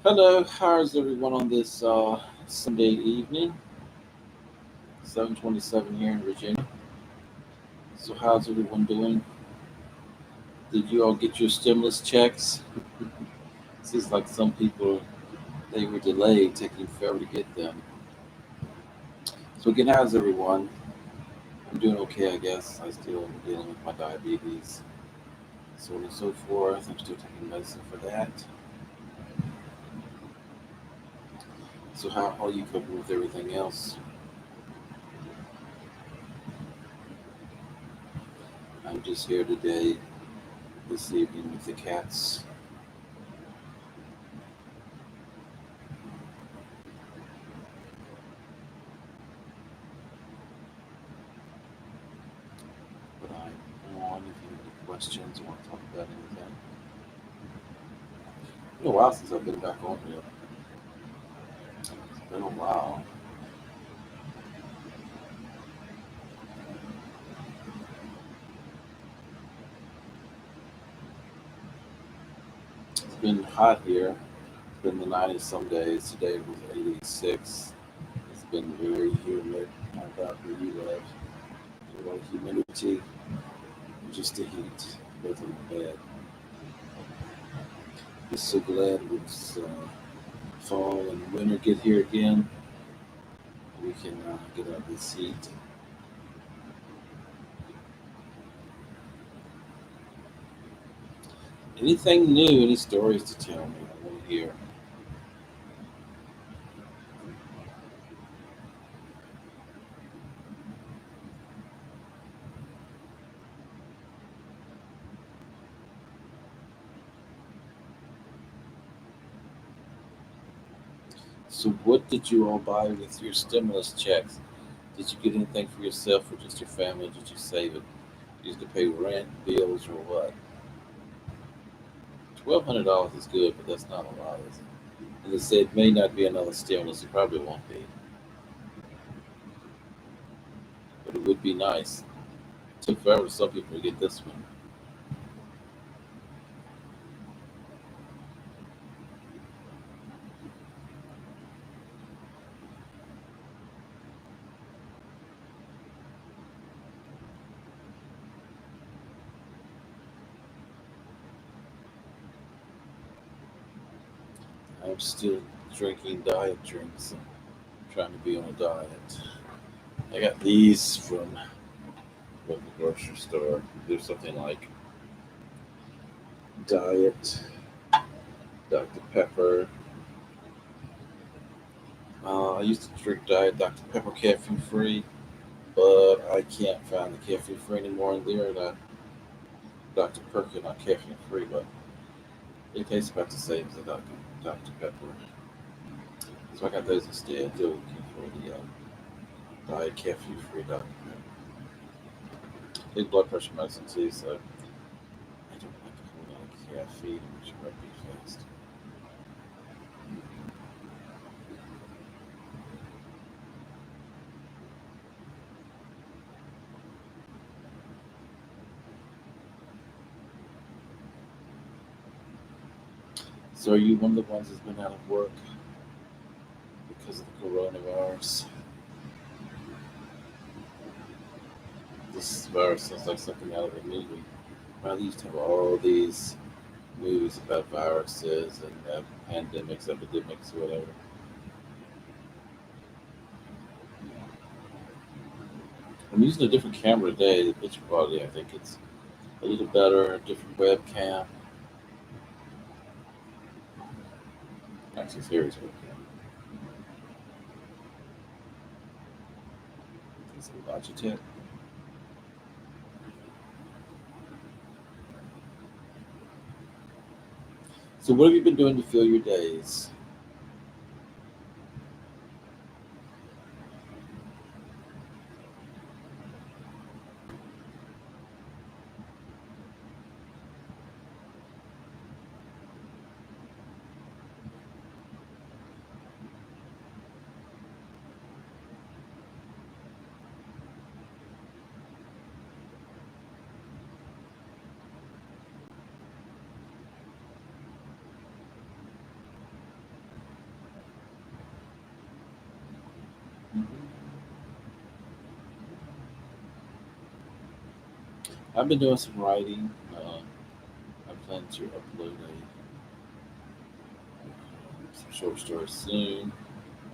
Hello, how's everyone on this Sunday evening? 7:27 here in Virginia. So how's everyone doing? Did you all get your stimulus checks? Seems like some people they were delayed, taking forever to get them. So again, how's everyone? I'm doing okay, I guess. I still am dealing with my diabetes, so on and so forth. I'm still taking medicine for that. So how are you coping with everything else? I'm just here today, this evening with the cats. But I'm on if you have any questions or want to talk about anything. It's been a while since I've been back on here. It's been a while. It's been hot here. It's been the 90s some days. Today was 86. It's been very humid. Not about where you live. A lot of humidity, just the heat. Nothing bad. Just so glad it's fall and winter get here again. We can get out of this heat. Anything new? Any stories to tell me? I want to hear. So, what did you all buy with your stimulus checks? Did you get anything for yourself or just your family? Did you save it? Used to pay rent, bills, or what? $1,200 is good, but that's not a lot, is it? And they said it may not be another stimulus. It probably won't be, but it would be nice. It took forever for some people to get this one. I'm still drinking diet drinks. I'm trying to be on a diet. I got these from the grocery store. There's something like Diet Dr. Pepper. I used to drink Diet Dr. Pepper caffeine free, but I can't find the caffeine free anymore in there. The Dr. Perkin not caffeine free, but it tastes about the same as the Dr. Pepper. So I got those instead. Still looking for the Diet caffeine free Dr. Pepper. Big blood pressure medicine too, so I don't like a whole lot of caffeine, which might be fast. So are you one of the ones that's been out of work because of the coronavirus? This virus sounds like something out of a movie. I used to have all these movies about viruses and pandemics, epidemics, whatever. I'm using a different camera today. The picture quality, I think it's a little better, a different webcam. Actually, series webcam. It's a Logitech. So, what have you been doing to fill your days? I've been doing some writing. I plan to upload some short stories soon.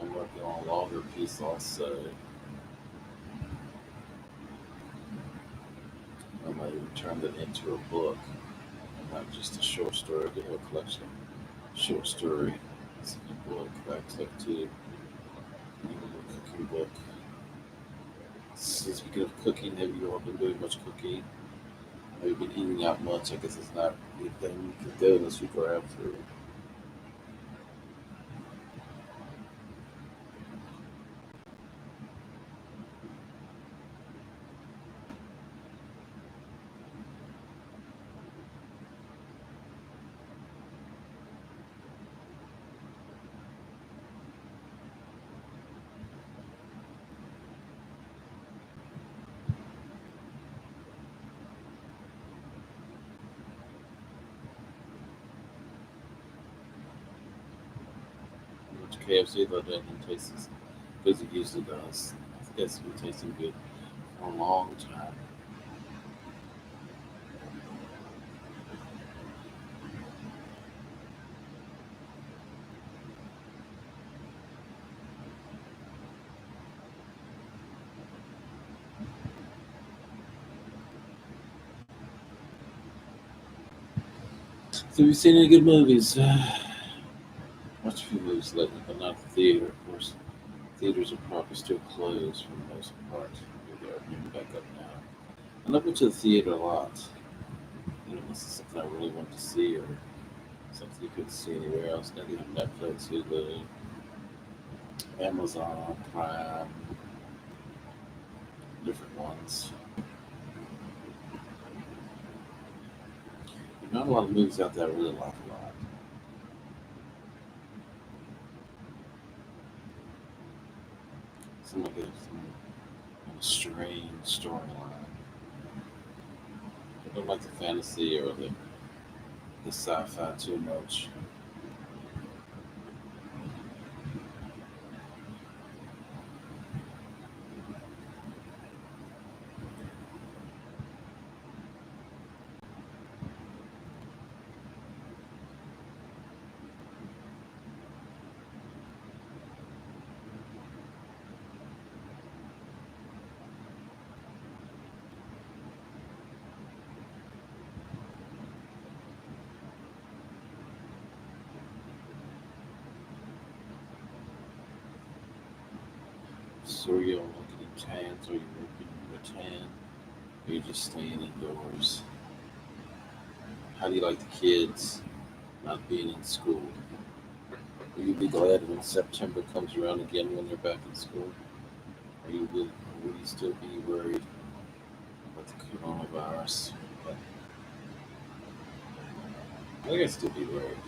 I'm working on a longer piece also. I might even turn that into a book, not just a short story, but a collection of short stories in a book. That's like to even a cooking book. So speaking of cooking, have you all been doing much cooking? Have you been eating out much? I guess it's not anything you can do unless you drive through. Went to KFC the other day and it tastes as good as it usually does. I think it's been tasting good for a long time. So have you seen any good movies? Watched a few movies lately, but not at the theater, of course. Theaters are probably still closed for the most part. Maybe they're opening back up now. I never went to the theater a lot. This is something I really want to see or something you couldn't see anywhere else. Now you have Netflix, Hulu, Amazon, Prime, different ones. There's not a lot of movies out there I really like a lot. Some like a strange storyline. I don't like the fantasy or the sci-fi too much. So are you looking at tans or are you working with a tan? Or are you just staying indoors? How do you like the kids not being in school? Will you be glad when September comes around again when they're back in school? Will you still be worried about the coronavirus? But I guess still be worried.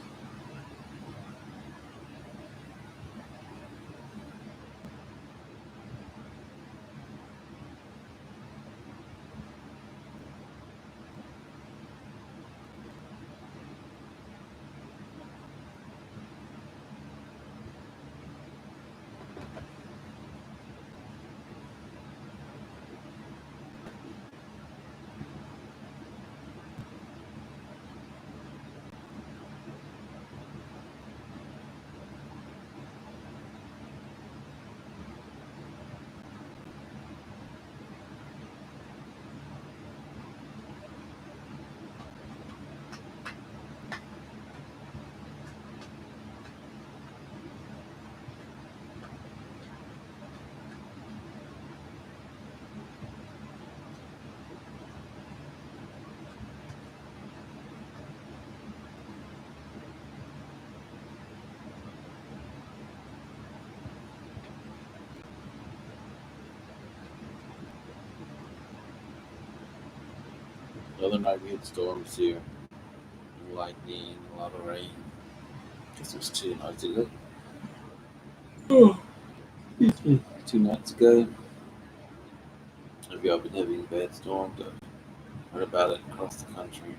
The other night we had storms here, lightning, a lot of rain. Guess it was 2 nights ago. Oh, excuse me. 2 nights ago. Have y'all been having bad storms? I've heard about it across the country.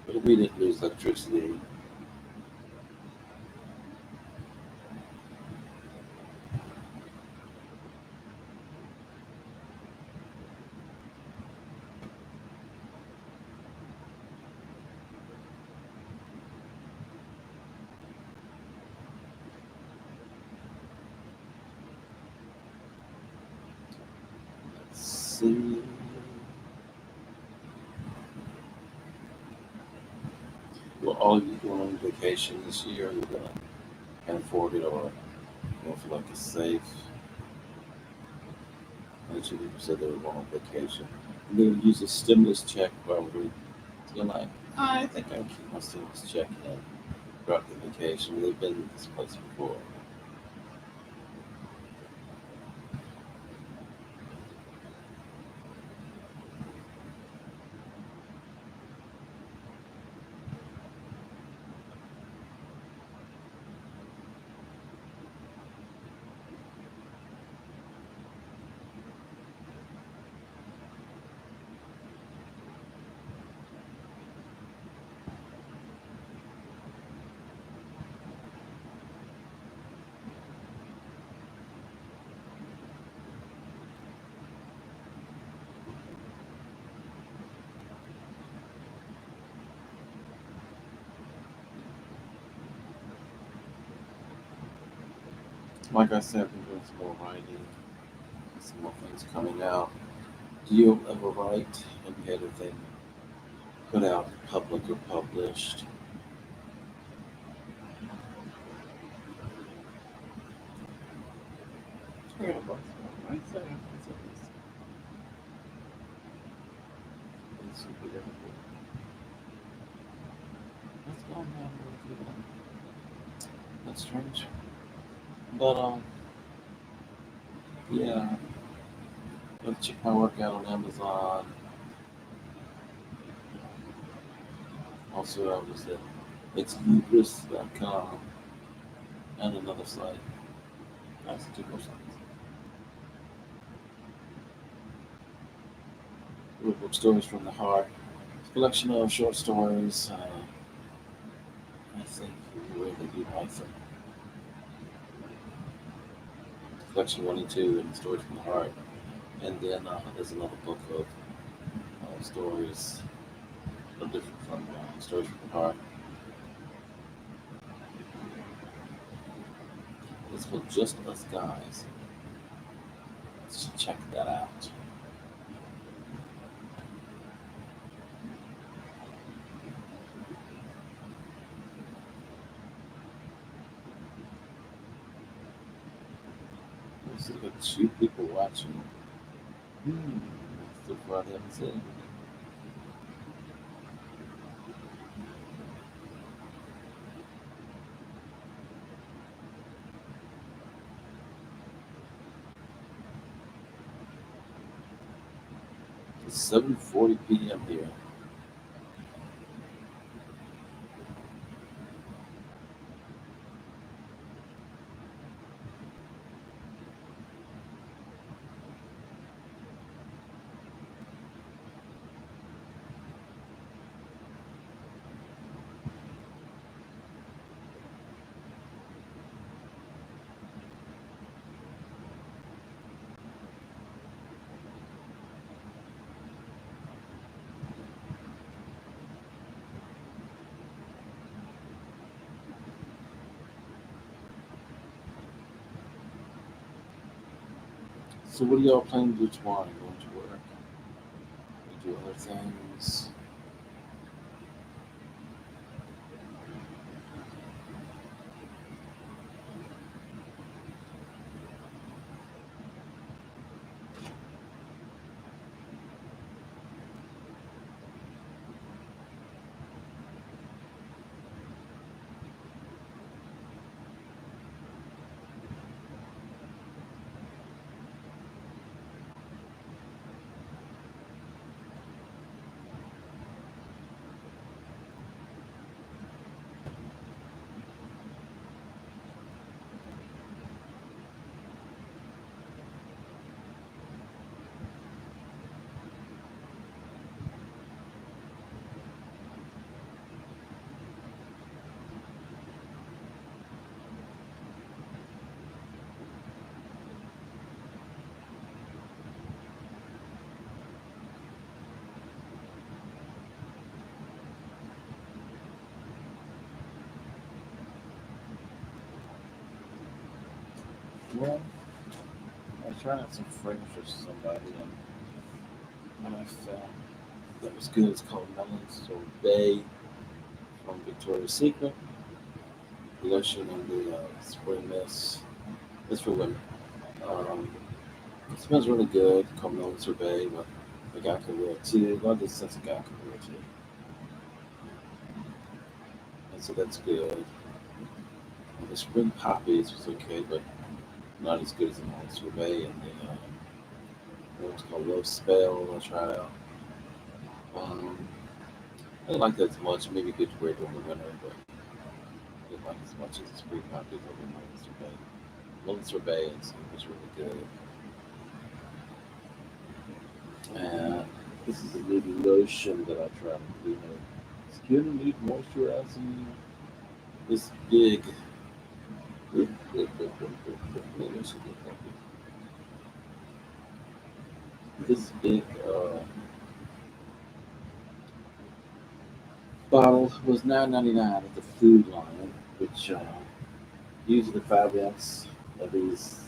But we didn't lose electricity. see. Will all of you going on vacation this year? You're gonna can afford it, or going for like a safe? And two people said they were going on vacation. I'm gonna use a stimulus check probably. So I'm like, I think I can keep my stimulus check in throughout the vacation. They've been to this place before. Like I said, I've been doing some more writing, some more things coming out. Do you ever write? Have you had anything put out, public or published? Yeah, but I say it's super difficult. What's going on with you? That's strange. But yeah, go check my work out on Amazon. Also, I was at exlibris.com and another site. That's two more sites. Little book stories from the heart. Collection of short stories. I think you really do like them. Collection one and two, and stories from the heart. And then there's another book of stories, a different from stories from the heart. It's for just us guys. Let's check that out. Let's look at two people watching. So far, they haven't said anything. It's 7:40 p.m. here. So, what do y'all plan to do tomorrow? You going to work? You do other things? Well, I'm trying out some frames for somebody. found that was good. It's called Melon Sorbet from Victoria's Secret. The lotion and the spray mist. It's for women. Um, it smells really good. Called Melon Sorbet, but the guy can wear it too. A lot of this sense a guy can wear it too. And so that's good. And the spring poppies was okay, but not as good as the Melon Sorbet and the what's called Love Spell. I tried out. Um, I didn't like that as much. Maybe good to wear during the winter, but I didn't like as much as the spring poppies over Melon Sorbet. Melon Sorbet and so it was really good. And this is a new lotion that I tried to clean up. Skin Elite Moisturizing. This maybe I should get that. This big bottle was $9.99 at the Food Lion, which usually the 5 ounce of this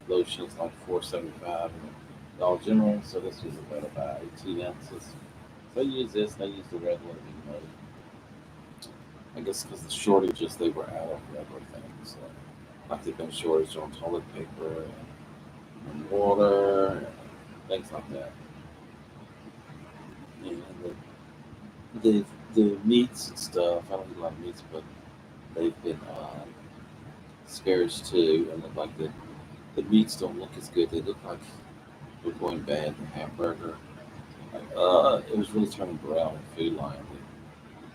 lotion is like $4.75 in Dollar General. So this was about 18 ounces. So I use this and I use the red one to be muddy. I guess because the shortages they were out of regular things. So, like they've been shortage on toilet paper and water and things like that. And the meats and stuff. I don't eat a lot of meats, but they've been scarce too. And like the meats don't look as good. They look like they're going bad. The hamburger, like, it was really turning brown in Food Line.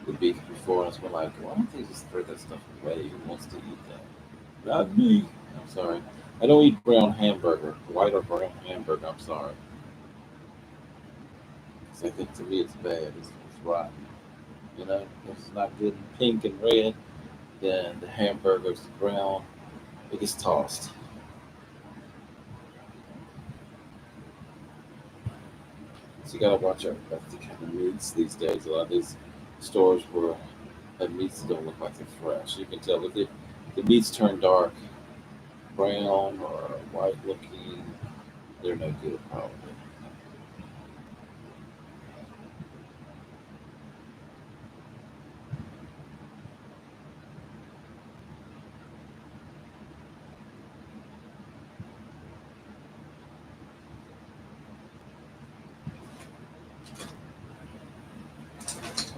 The beef before us were like, why don't they just throw that stuff away? Who wants to eat that? Not me. I'm sorry. I don't eat brown hamburger, white or brown hamburger. I'm sorry. 'Cause I think to me it's bad. It's rotten. You know, if it's not good in pink and red, then the hamburger's brown. It gets tossed. So you gotta watch out about the kind of meats these days. A lot of these stores where have meats that don't look like they're fresh. You can tell if the meats turn dark, brown or white looking, they're no good probably.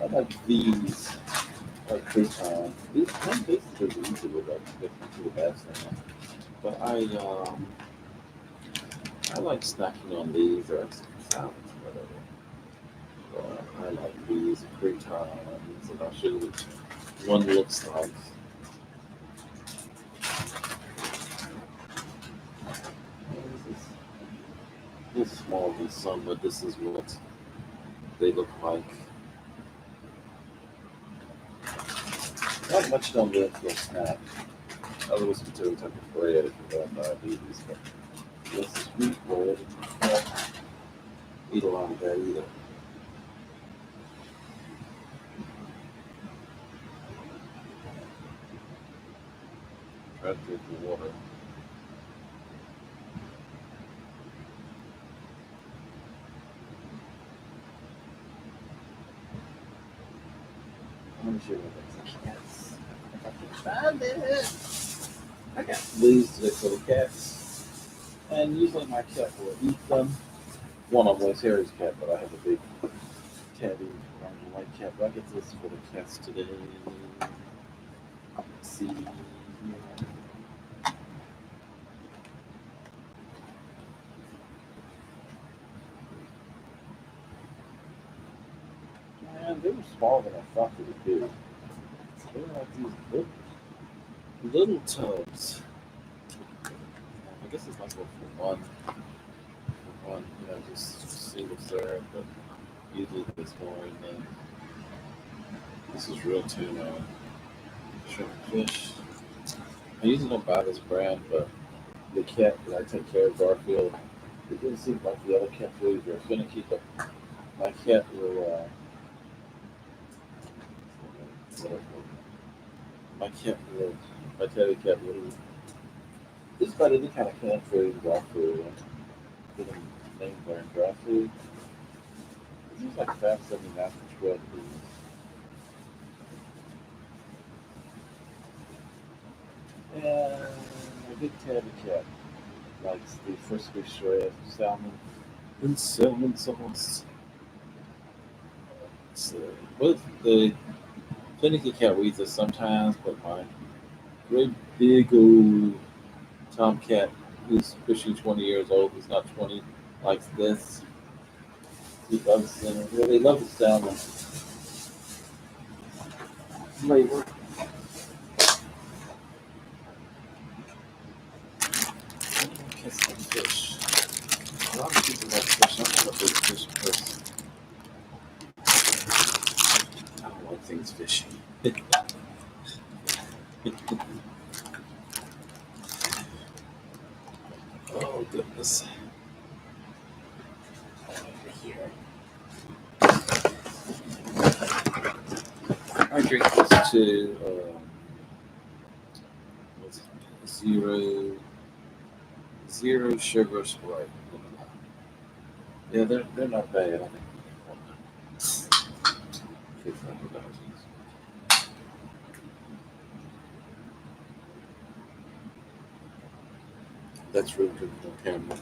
I like these. Like croutons. These some places are reasonable, like to the best now. But I like snacking on these or salads or whatever. I like these croutons, and I'll show you what one looks like. This is this small than some, but this is what they look like. Not much on the for a snack. Otherwise, consider type of bread if you have diabetes. But this is wheat bread. I don't eat a lot of that either. Try to drink the water. Let me show you what that's like. Yes. If I can find it. I got these for the cats. And usually my cat will eat them. One of them was Harry's cat, but I have a big tabby orange and white cat. But I get this for the cats today. Let's see. Man, they were smaller than I thought they would be. They were like these little tubs. I guess it's not good for one, just see what's there. But usually this more, and then this is real tuna, shrimp, fish. I usually don't buy this brand, but the cat that I take care of, Garfield, it didn't seem like the other cat food. They're going to keep it. My cat will. Whatever. My cat will. My tabby cat will. Just about any kind of canned food, dry food, get them name brand dry food. like 5.79 for 12 pieces. And a good tabby cat likes the frisky shred salmon and salmon sauce. So, both the finicky cat will eat this sometimes, but my great big old tomcat who's pushing 20 years old, who's not 20, likes this. He loves them. Well, they love the salmon flavor. Catch some fish. A lot of people like fish. I'm not a big fish person. I don't like things fishy. Oh goodness. Over here. I drink this too. What's it? Zero sugar Sprite. Yeah, they're not bad. I think $600. That's really good on camera.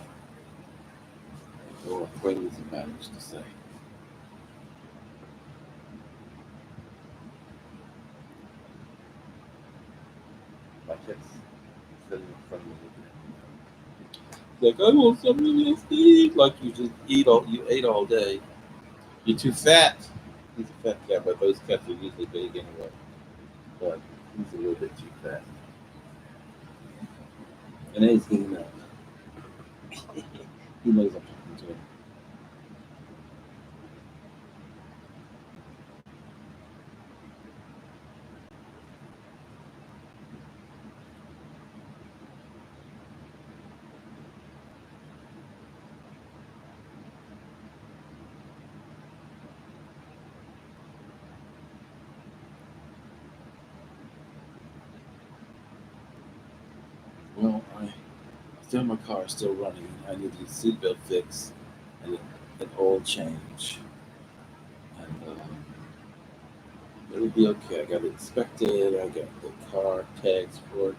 Or Queen managed to say. My kid's sitting in front of me. Like, I want something else to eat. Like you ate all day. You're too fat. He's a fat cat, but those cats are usually big anyway. But he's a little bit too fat. And then he's getting up. He knows I'm talking to him. Well, still my car is still running. I need the seatbelt fix and an oil change. And it'll be okay. I got it inspected. I got the car tags for it.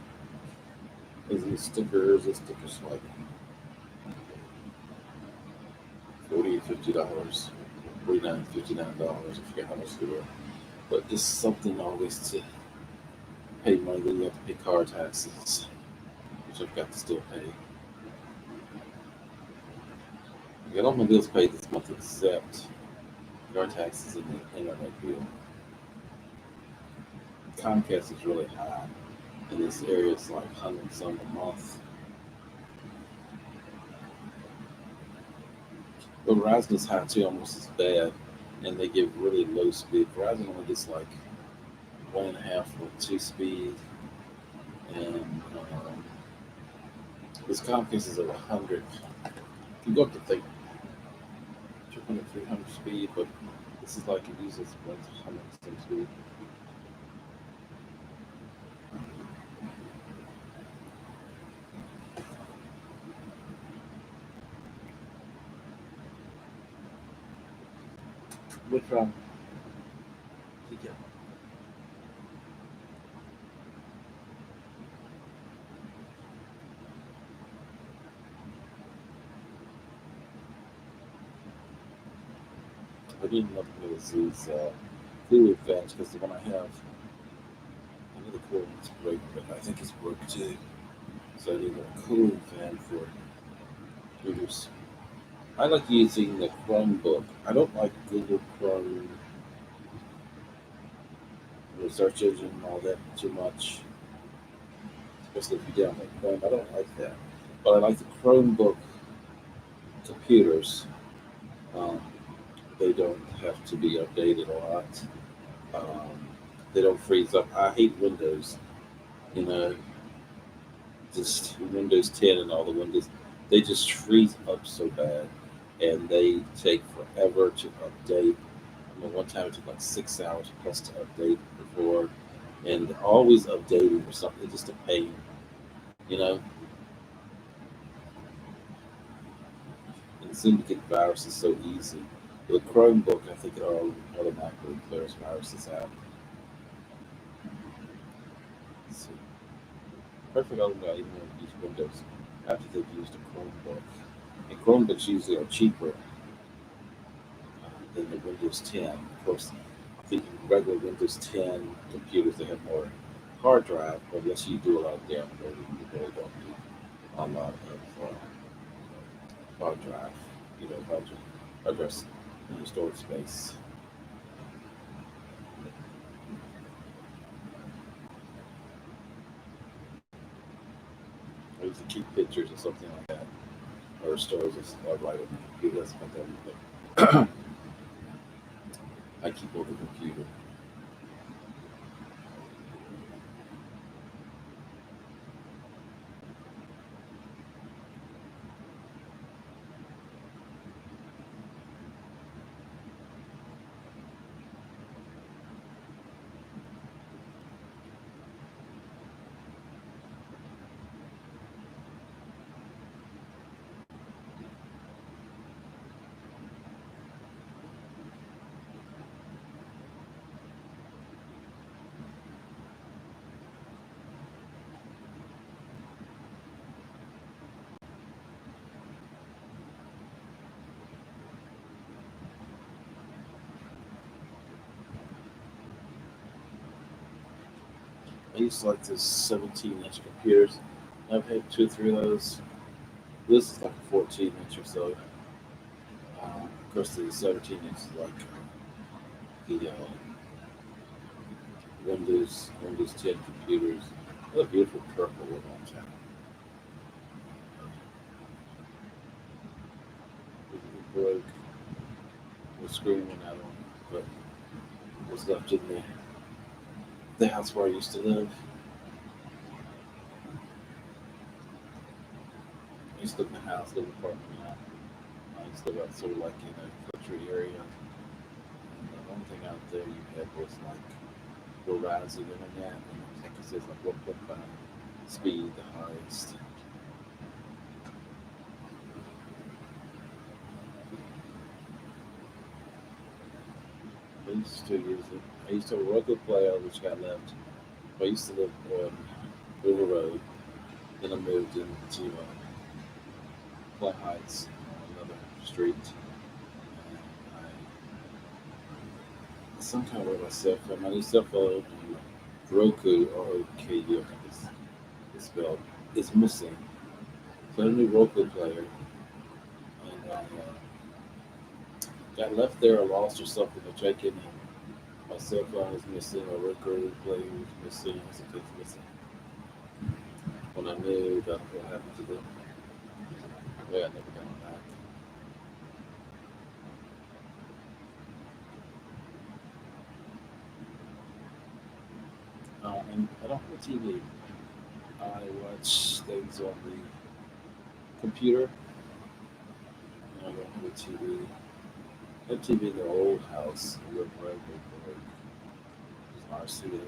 There's these stickers. The stickers like $40, $50, $49, $59. I forget how much they were. But it's something always to pay money. Then you have to pay car taxes, which I've got to still pay. I got all my bills paid this month except car taxes and the internet bill. Comcast is really high in this area. It's like 100 some a month. But Verizon is high too, almost as bad, and they give really low speed. Verizon only gets like 1.5 or 2 speed, and this Comcast is at 100. You can go up to think 200, 300 speed, but this is like it uses 100 some speed. Which one? Yeah. I didn't love these cooler fans because the one I have, another cooler one's great, but I think it's broke too. So I need a cooling fan for computers. I like using the Chromebook. I don't like Google Chrome, the search engine, and all that too much, especially if you download Chrome. I don't like that. But I like the Chromebook computers. Um, they don't have to be updated a lot. Um, they don't freeze up. I hate Windows. You know, just Windows 10 and all the Windows. They just freeze up so bad, and they take forever to update. One time it took like 6 hours plus to update before, and always updating or something. It's just a pain, you know. And it seemed to get viruses so easy. With Chromebook, I think it automatically clears viruses out. Let's see. Perfect automatically even when you use Windows after they've used a Chromebook. And Chromebooks usually are cheaper than the Windows 10. Of course, the regular Windows 10 computers they have more hard drive, but unless you do a lot of downloading, you really don't need a lot of hard drive, hard drive storage space. I used to keep pictures or something like that, or stories or write on the computer. That's about the only thing I keep on the computer. I used to like this 17-inch computers. I've had two or three of those. This is like a 14-inch or so. Of course, the 17-inch is like the Windows 10 computers. What a beautiful purple one on top. It broke. The screen went out on it, but it was left in the house where I used to live. I used to live in a house, live in an apartment now. I used to live out sort of like in a country area. And the only thing out there you had was like Verizon internet, and it was like it says like 1.5 speed, the highest. I used to use it. I used to have a Roku player which got left. I used to live on River Road. Then I moved into Flat Heights, another street. And I somehow wrote my cell phone. My new cell phone, Roku, ROKU, I think it's spelled, is missing. So I had a new Roku player, and I got left there or lost or something to check in. And my cell phone was missing, my Roku player was missing, something's missing. When I moved, I don't know what happened to them. Yeah, I never got them back. And I don't have a TV. I watch things on the computer. I don't have a TV. I had a TV in the old house. I lived right before it was RCA.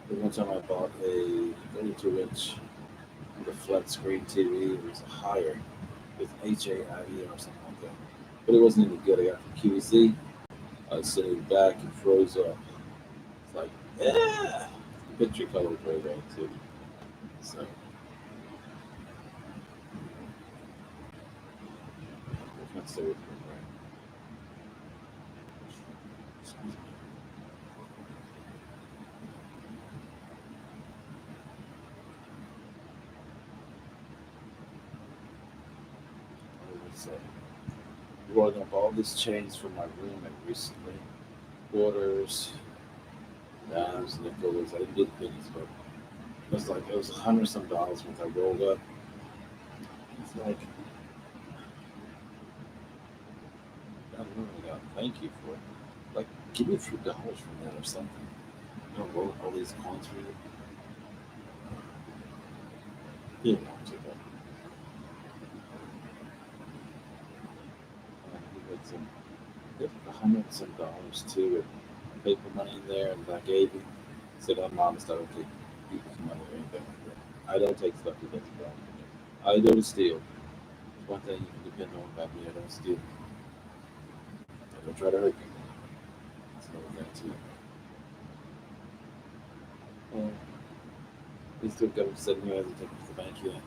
But one time I bought a 32-inch with a flat screen TV. It was a higher with HAIE or something like that. But it wasn't any good. I got it from QVC. I was sitting back and froze up. It's like, yeah. The picture color was very bad too. So, I can't stay with it, right? Excuse me. I was rolling up all these chains from my roommate recently. Quarters, dimes, nickels. I didn't get pennies, but it was $100 some when I rolled up. It's like I don't know, God, thank you for it. Like give me $3 from that or something. You know, roll up all these coins for you. Yeah, I'll take that. He had some he had $100 some too with paper money in there and I gave him said I'm honest, I don't take people's money or anything like that. I don't take stuff that doesn't belong to me. I don't steal. one thing you can depend on about me, I don't steal. I don't try to hurt people. That's another thing too. Well, he still got him sitting here as he took him to the bank yet.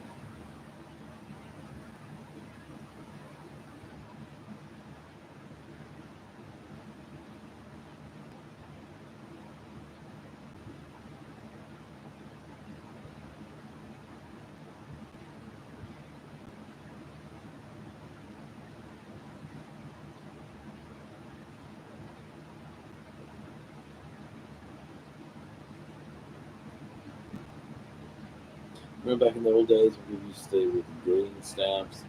Remember back in the old days when we used to stay with green stamps?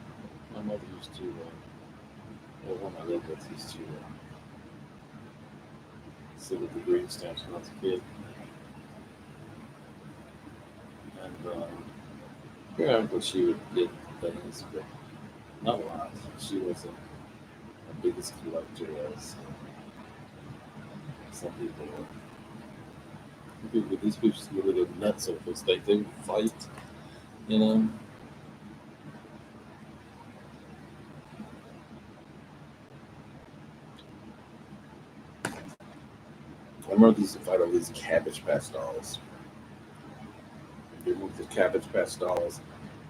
My mother used to, or one I lived with used to sit with the green stamps when I was a kid. And yeah, but she would get things, but not a lot. She wasn't the biggest collector as some people were. These people were little nuts of this. Like they would fight, you know. I remember they used to fight over these Cabbage Patch dolls. They moved the Cabbage Patch dolls.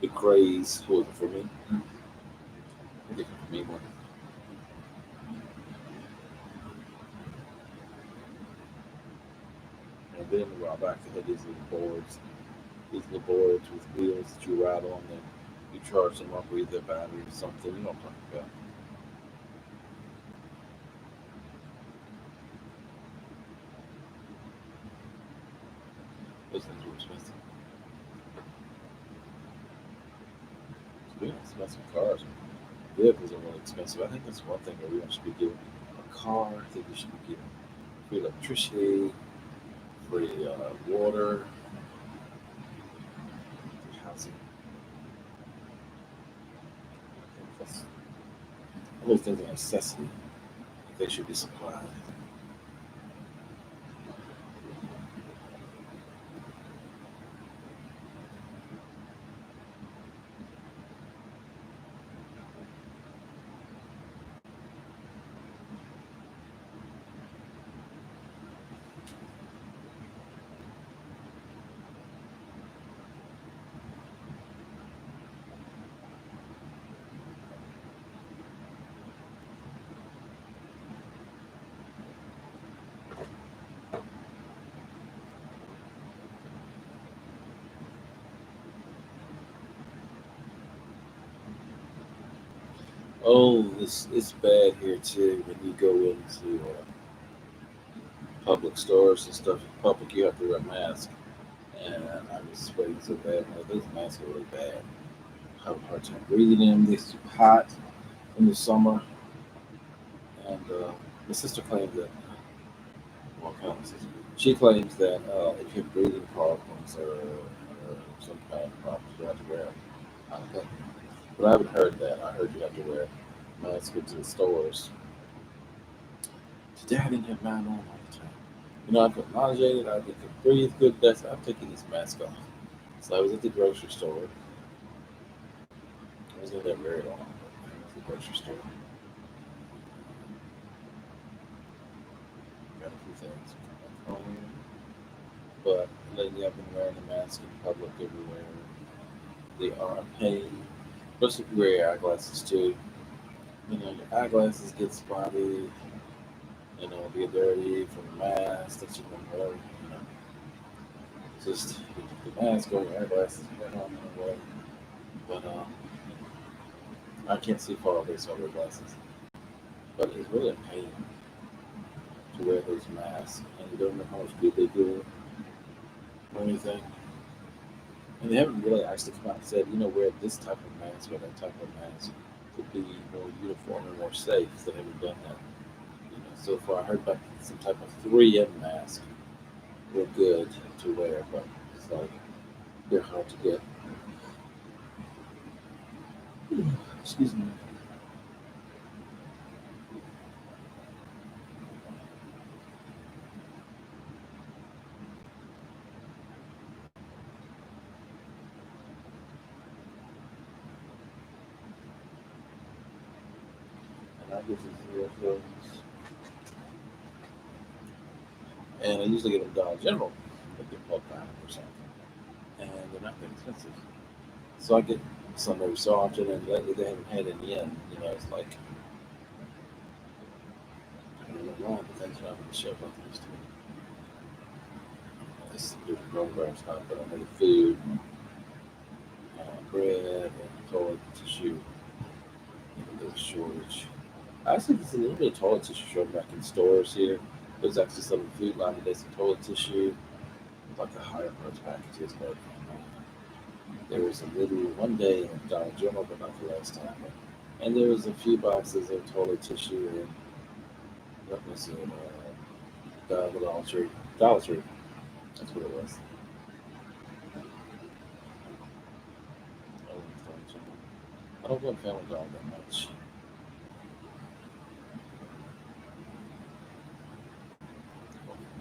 The craze was for me. I think for me one. And then a while back, they had these little boards with wheels that you ride on, and you charge them up with their battery or something. You know what I'm talking about? Those things were expensive. Yeah, expensive cars. Vehicles are really expensive. I think that's one thing that we should be getting a car. I think we should be getting free electricity, free water, free housing. I think that's all those things are necessity. They should be supplied. Oh, it's bad here too. When you go into public stores and stuff, in public, you have to wear a mask. And I was sweating so bad. Like, those masks are really bad. I have a hard time breathing in them. They're too hot in the summer. And my sister claims that, well, kind of sister, she claims that if you have breathing problems or some kind of problems, you have to wear them. Okay. But I haven't heard that. I heard you have to wear masks into the stores. Today I didn't have mine on all the time. You know, I put nauseated, I didn't breathe good. I'm taking this mask off. So I was at the grocery store. I wasn't there very long, but I was at the grocery store. Got a few things. But lately I've been wearing a mask in public everywhere. They are a pain. Especially if you wear your eyeglasses too. You know, your eyeglasses get spotty, you know, get dirty from the mask that you've been wearing. You know, just the mask or your eyeglasses, you don't know what. But I can't see far away, so I wear glasses. But it's really a pain to wear those masks, and you don't know how much good they do or anything. And they haven't really actually come out and said, you know, wear this type of mask or that type of mask to be more uniform and more safe. They haven't done that. You know, so far I heard about some type of 3M mask were good to wear, but it's like they're hard to get. Excuse me. And I get these zero films, and I usually get them Dollar General, like they're called 9%, and they're not that expensive. So I get some every so often, and lately they haven't had any in. It's like I don't know why, but things are not going to show up like they used to. This is due to coronavirus now, but I know the food, bread, and toilet tissue, there's a shortage. Actually, there's a little bit of toilet tissue showing back in stores here. There's actually some food line today, some toilet tissue, like a higher price packages, but there was a little one day in Dollar General, but not the last time. And there was a few boxes of toilet tissue and what was it? Dollar Tree. Dollar Tree. That's what it was. I went to Dollar General. I don't go to Family Dollar that much.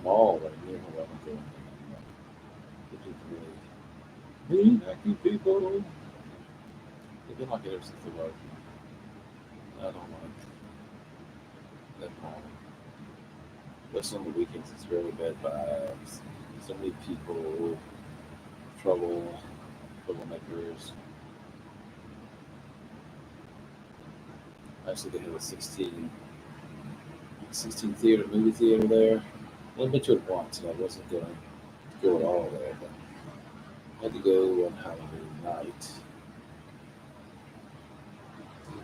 Mall right near where I don't go anymore. They just really mean, happy people. They've been like it ever since they were. I don't like that mall. But on the weekends, it's really bad vibes. So many people, trouble, troublemakers. Actually, they have a 16 theater, movie theater there. I've only been to it once, and I wasn't going to go at all there, but I had to go on Halloween night.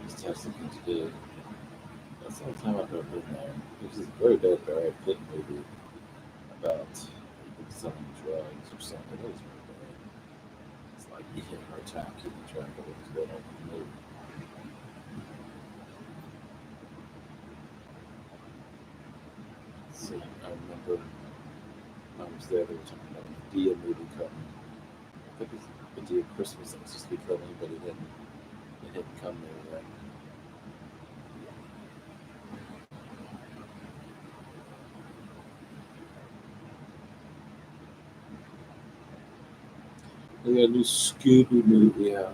Just to have something to do. That's the only time I've ever been there. It was a very bad Brad Pitt movie about selling drugs or something. It was very bad. It's like you had a hard time keeping track of what was going on in the movie. So I remember when I was there, they were talking about a Dia movie coming. I think it was the Dia Christmas that was supposed to be coming, but it hadn't come there yet. They got a new Scooby movie out.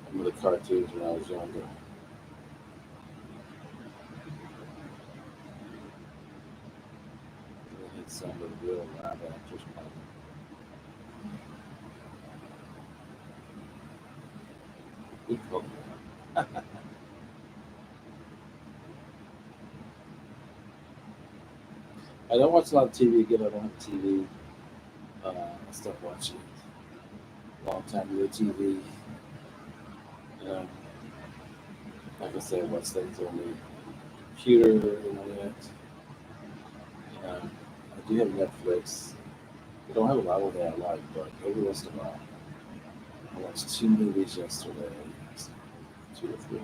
I remember the cartoons when I was younger. They had some of the real live actors playing. Good call. I don't watch a lot of TV again. I don't have TV. I stopped watching a long time ago TV. Um, like I said, I watch things on the computer, internet. I do have Netflix. I don't have a lot of that I like, but every once in a while, I watched two movies yesterday. Two or three.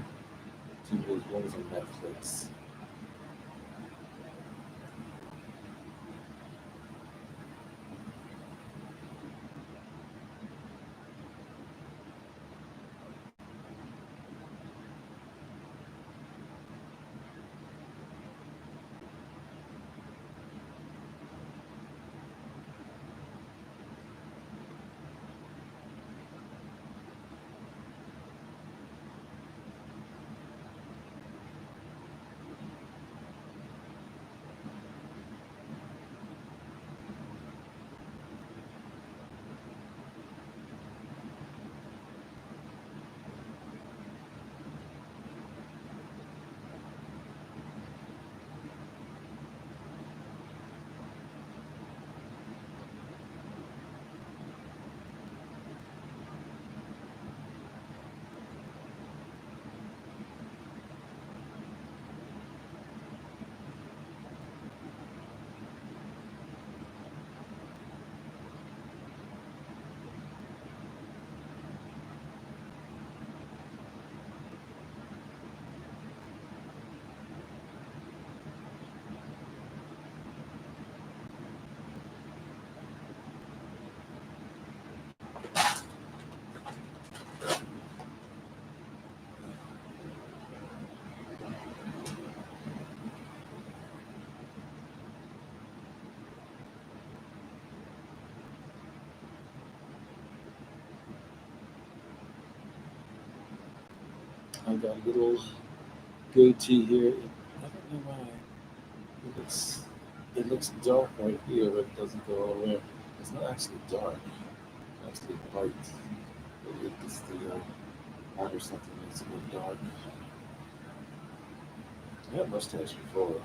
Two movies. One was on Netflix. I got a little goatee here. I don't know why. It looks dark right here, but it doesn't go all the way. It's not actually dark. It's actually light. It's the light or something makes it look dark. I had mustache before.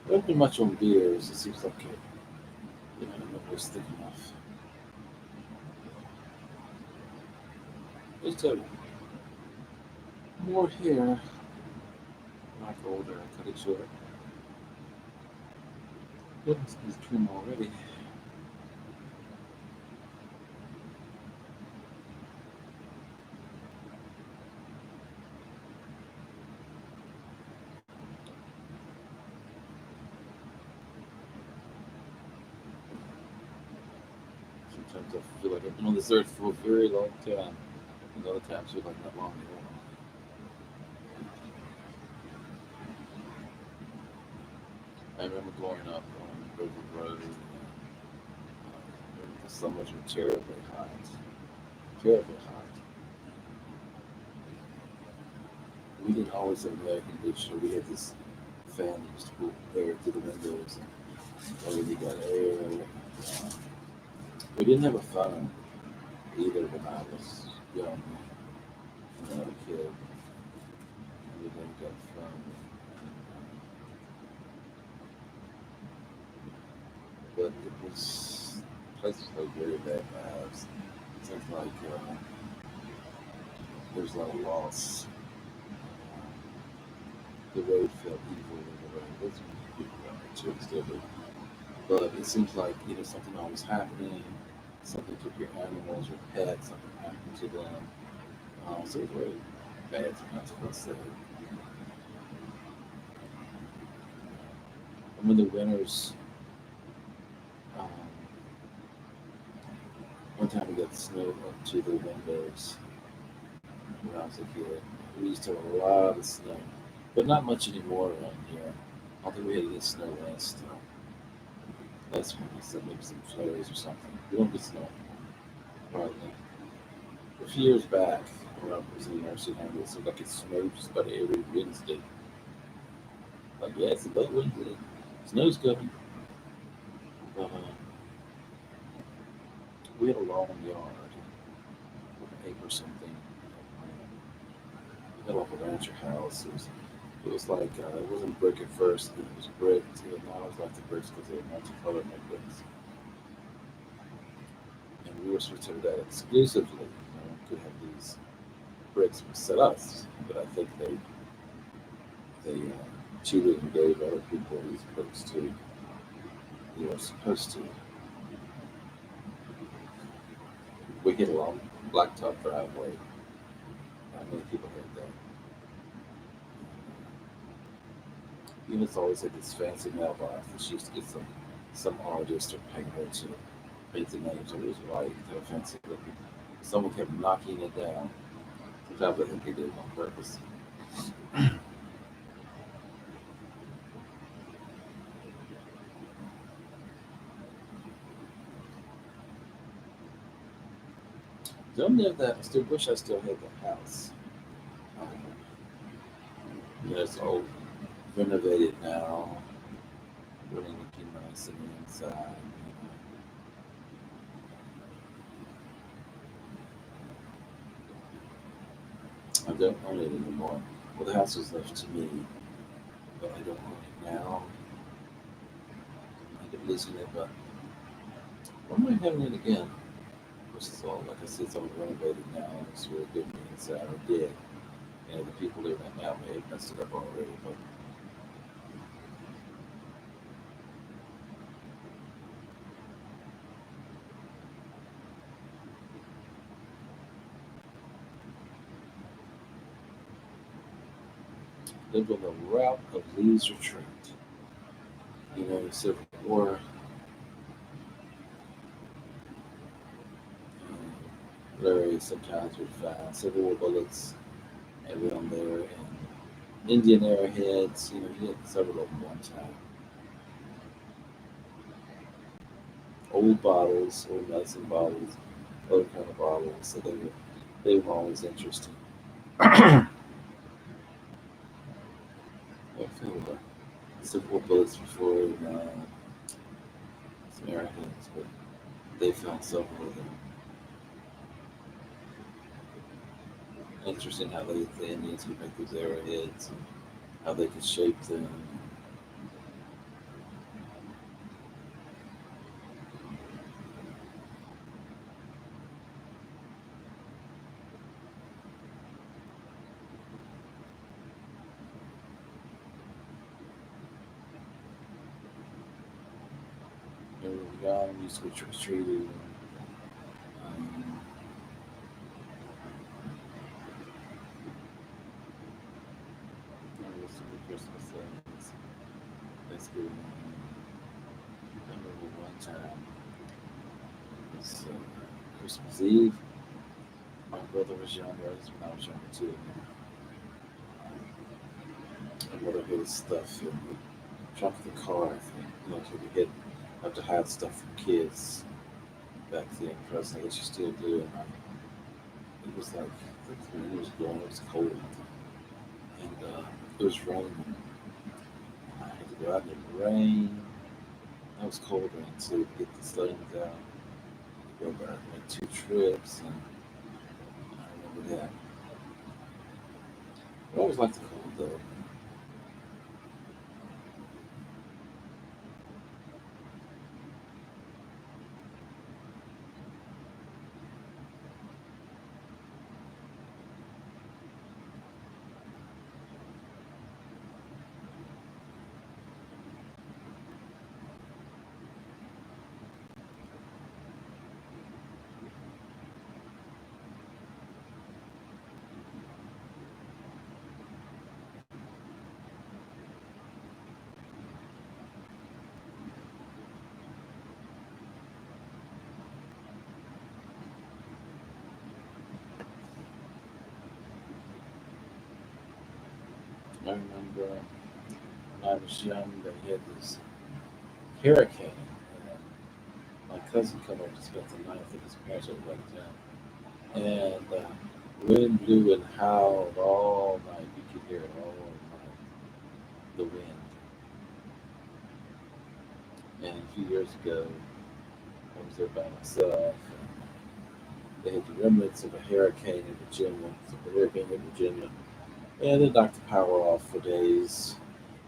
I don't do much on beers. It seems like it never was thick enough. Just more hair. Not older. I cut it short. Goodness, he's trim already. Sometimes I feel like I've been on this earth for a very long time. And other times I feel like not long at all. I remember growing up on River Road. The summers were terribly hot. Terribly hot. We didn't always have an air conditioner. We had this fan that used to blow air through the windows. And we got air. Uh, we didn't have a phone either when I was young. When I was a kid. We never got a phone. But it was places like very bad vibes. It seems like there's a lot of loss. The road felt evil in the road. There's people around there too, still, but it seems like something always happening. Something took your animals, your pets, something happened to them. So it's very bad consequences. And when the winters, um, one time we got snow up to the windows when I was a kid. We used to have a lot of snow, but not much anymore around here. I don't think we had any snow last last week. So maybe some flurries or something. We don't get snow hardly. A few years back, when I was in the nursing home, it seemed like it snowed just about every Wednesday. Like, yeah, it's about Wednesday. Snow's coming. But we had a long yard, with an acre or something. We had like a rancher house. It was like, it wasn't brick at first, it was brick. And now it's like the bricks because they were multicolored like bricks. And we were supposed to have that exclusively. Could have these bricks set us, but I think they cheated and gave other people these bricks too. You were supposed to. We get a long blacktop driveway. Not many people had that. Eunice always had this fancy mailbox that she used to get some artist or painter to paint the names. And it was white, kind of fancy looking. Someone kept knocking it down. Sometimes I think they did it on purpose. Don't know that. I still wish I still had the house. Um, it's old, renovated now, really looking nice on the inside. I don't own it anymore. Well, the house was left to me, but I don't own it now. I end up losing it, but I might having it again. Which is all, like I said, it's all renovated now. It's really good on the inside. Or did. The people living in it now may have messed it up already, but lived on the route of Lee's retreat. Civil War, Larry sometimes would find Civil War bullets around there and Indian arrowheads. He had several of them one time. Old bottles, old medicine bottles, other kind of bottles. So they were always interesting. I filled several bullets before some airheads, but they found several of them. Interesting how the Indians could make those arrowheads and how they could shape them. They were young, used to go trick or treating. Um, there was some Christmas things, Thanksgiving. I remember one time it was Christmas Eve. My brother was younger, when I was younger too. My brother hid his stuff in the trunk of the car, I think. So we had have to hide stuff from kids back then. Present, I guess you still do. And it was like the wind was blowing, it was cold, and it was raining. I had to go out in the rain. That was cold rain, so we get the sledding down. We go back, make two trips, and I remember that. I always liked the cold though. I remember when I was young, they had this hurricane. And my cousin come over to spend the night. I think his parents were right down. And wind blew and howled all night. You could hear it all night. The wind. And a few years ago, I was there by myself. They had the remnants of a hurricane in Virginia, so the hurricane in Virginia, and it knocked the power off for days.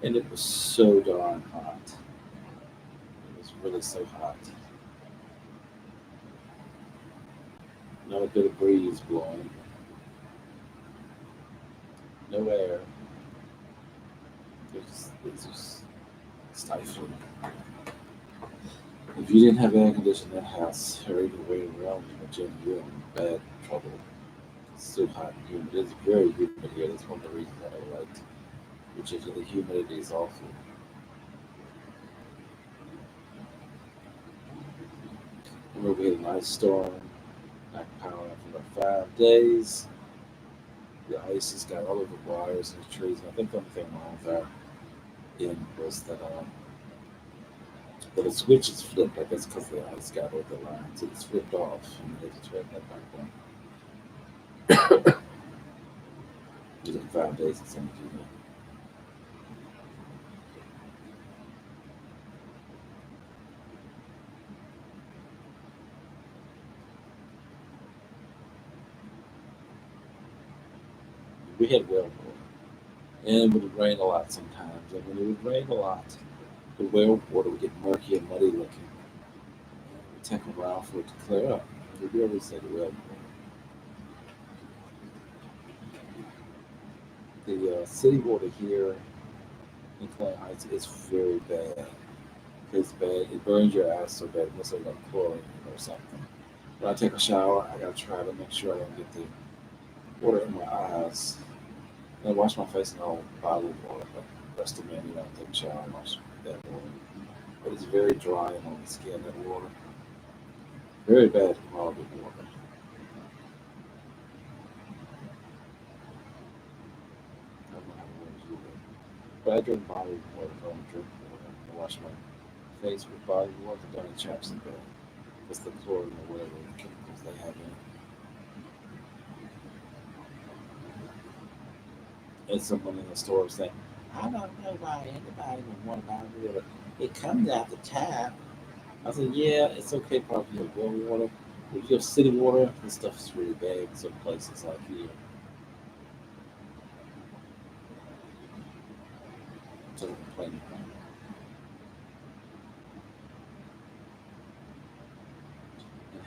And it was so darn hot. It was really so hot. Not a bit of breeze blowing, no air. It was just stifling. If you didn't have air conditioning in that house or even waiting around in Virginia, you're in bad trouble. It's so hot and humid. It's very humid here. That's one of the reasons I don't like Virginia. The humidity is awful. I remember we had an ice storm, knocked power out for about 5 days. The ice has got all over the wires and the trees. And I think the only thing wrong with our end was that the switch is flipped. I guess because the ice got over the line. So it's flipped off and they just turn that back on. It took 5 days to send it to me. We had well water. And it would rain a lot sometimes. And when it would rain a lot, the well water would get murky and muddy looking. It would take a while for it to clear up. We always say the well water. The city water here in Clinton Heights is very bad. It's bad. It burns your eyes so bad. It looks like chlorine or something. When I take a shower, I gotta try to make sure I don't get the water in my eyes. And I wash my face in all bottled water, but the rest of me, I don't take a shower and wash that water. But it's very dry and on the skin, that water. Very bad quality water. I don't know how to water you, but I drink bottled water. I don't drink water. I wash my face with bottled water, don't eat chapstick bag. It's the chlorine or whatever the chemicals they have in it. and someone in the store was saying, I don't know why anybody would want to buy water. It comes out the tap. I said, yeah, it's okay, probably you have well water. If you have city water, this stuff is really bad in some places like here. So I'm complaining about it.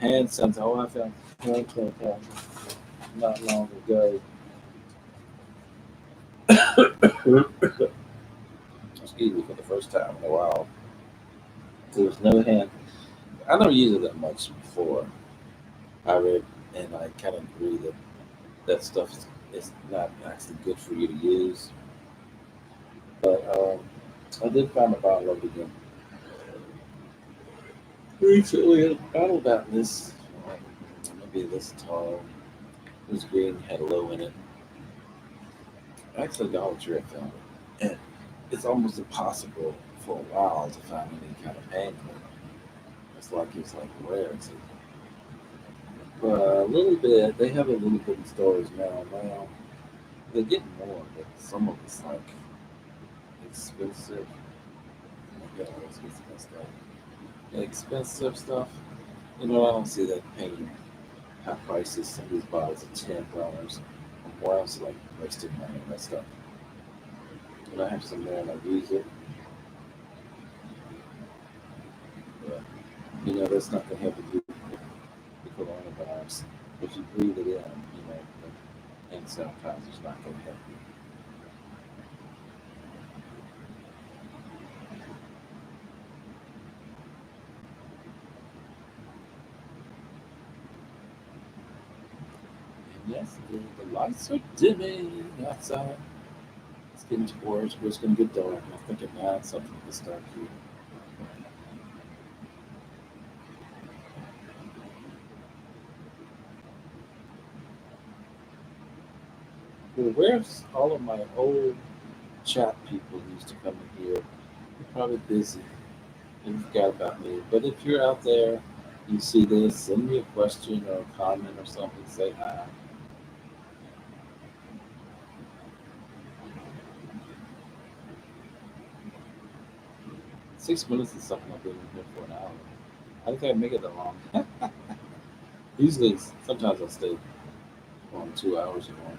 And hand sanitizer, oh, I found hand sanitizer not long ago. Excuse me, for the first time in a while. There was no hand. I never used it that much before. I read and I kind of agree that that stuff is not actually good for you to use. But I did find a bottle of it again recently. A bottle about this, maybe this tall. It was green, had a low in it. Actually, Dollar Tree I found it. And it's almost impossible for a while to find any kind of hand cleaner. It's like rare. But a little bit, they have a little bit in stores now. Now they're getting more, but some of it's like expensive. Yeah, expensive stuff. Expensive stuff. You know, I don't see that paying high prices. Some of these bottles are $10 or more. I was like wasting money on that stuff. When I have some more and I use it, but you know that's not gonna help you the coronavirus. If you breathe it in, you know, and sometimes it's not gonna help you. And yes, the lights are dimming outside. It's getting towards where it's gonna get dark. I think at 9 something will start here. Well, where's all of my old chat people who used to come in here? You're probably busy and forgot about me. But if you're out there, you see this, send me a question or a comment or something. Say hi. 6 minutes is something I've been in here for an hour. I don't think I make it that long. Usually, sometimes I stay on 2 hours or more.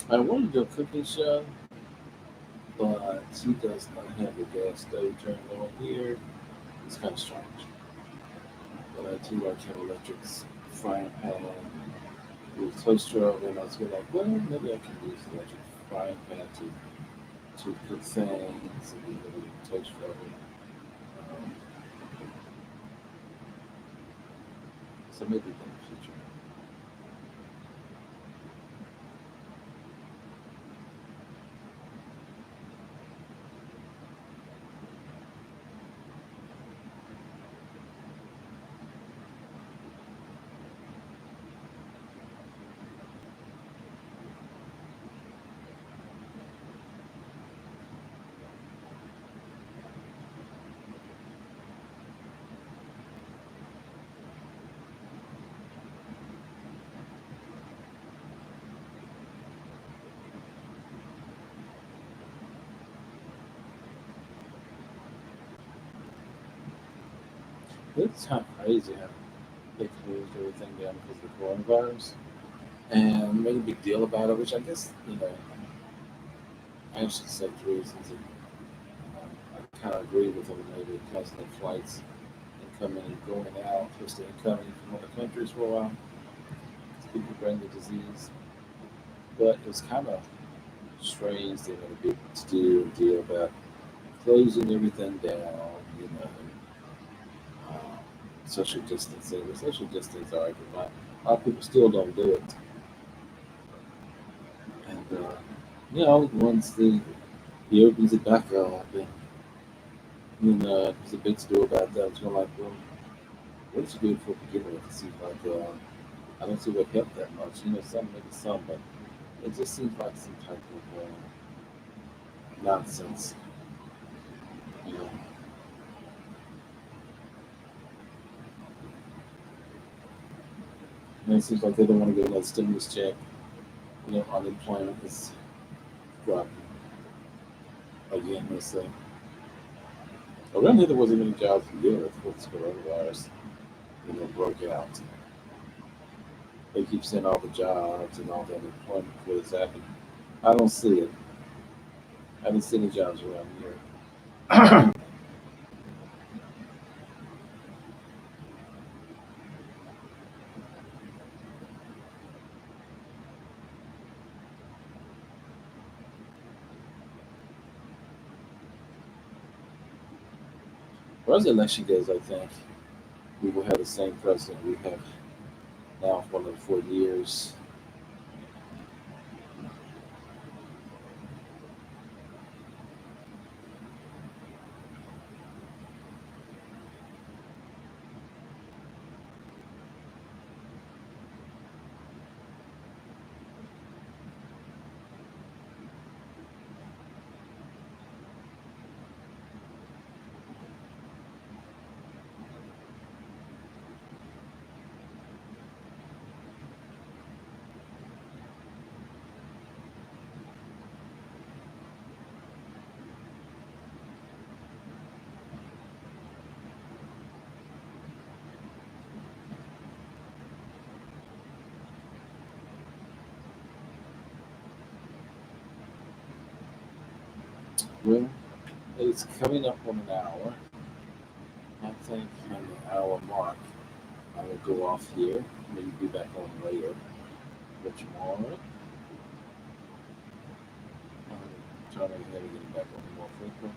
But I wanted to do a cooking show, but she does not have the gas stove turned on here. It's kind of strange. But I do like have electric frying pan with toaster oven. I was going like, well, maybe I can use the electric frying pan to cook things and use a toaster oven. Um, so maybe in the future. It's kind of crazy how they closed everything down because of the coronavirus and made a big deal about it, which I guess, I should say for reasons. And, I kind of agree with them. Maybe canceling flights and coming and going out, especially coming from other countries for a while, because people bring the disease. But it was kind of strange. They made a big to do deal about closing everything down, you know, um, social distancing. The social distance argument, a lot of people still don't do it. And, once he opens it back up, and, there's a big to do about that, it's going like, well, what did you do before beginning with? It seems like, I don't see what helped that much. Some, maybe some, but it just seems like some type of nonsense, you know. And it seems like they don't want to get another stimulus check. Unemployment is dropping again. They say. Around here, there wasn't many jobs to begin with once coronavirus, broke out. They keep saying all the jobs and all the unemployment for this happening. I don't see it. I haven't seen any jobs around here. As the election goes, I think we will have the same president we have now for another 4 years. Well, it's coming up on an hour. I think on the hour mark, I will go off here. Maybe be back on later. But tomorrow, I'm trying to get getting back on more frequent.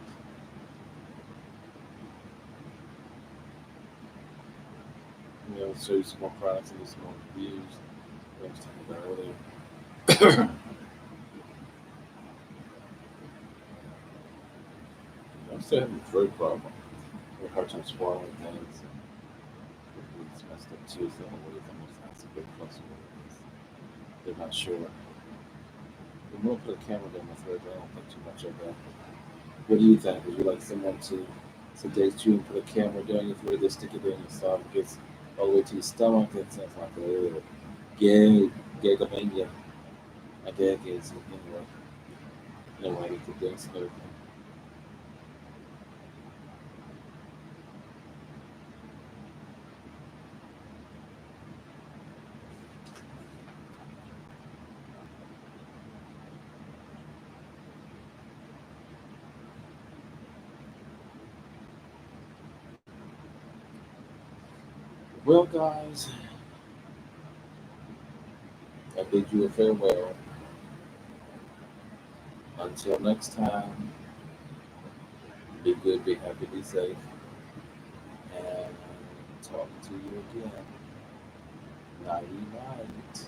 Show you some more products and some more reviews. Like I was talking about earlier. I'm still having a throat problem. I have a hard time swallowing things. It's messed up too, so I don't really think that's a big plus what it is. They're not sure. I'm gonna put a camera down my throat, but I don't think too much of that. What do you think? Would you like someone to sedate you and put a camera down your throat, they stick it in your esophagus all the way to your stomach? That sounds like a gag, gagamania. A gag is anyway. I get the dance and everything. Well, guys, I bid you a farewell. Until next time, be good, be happy, be safe, and talk to you again. Nighty night.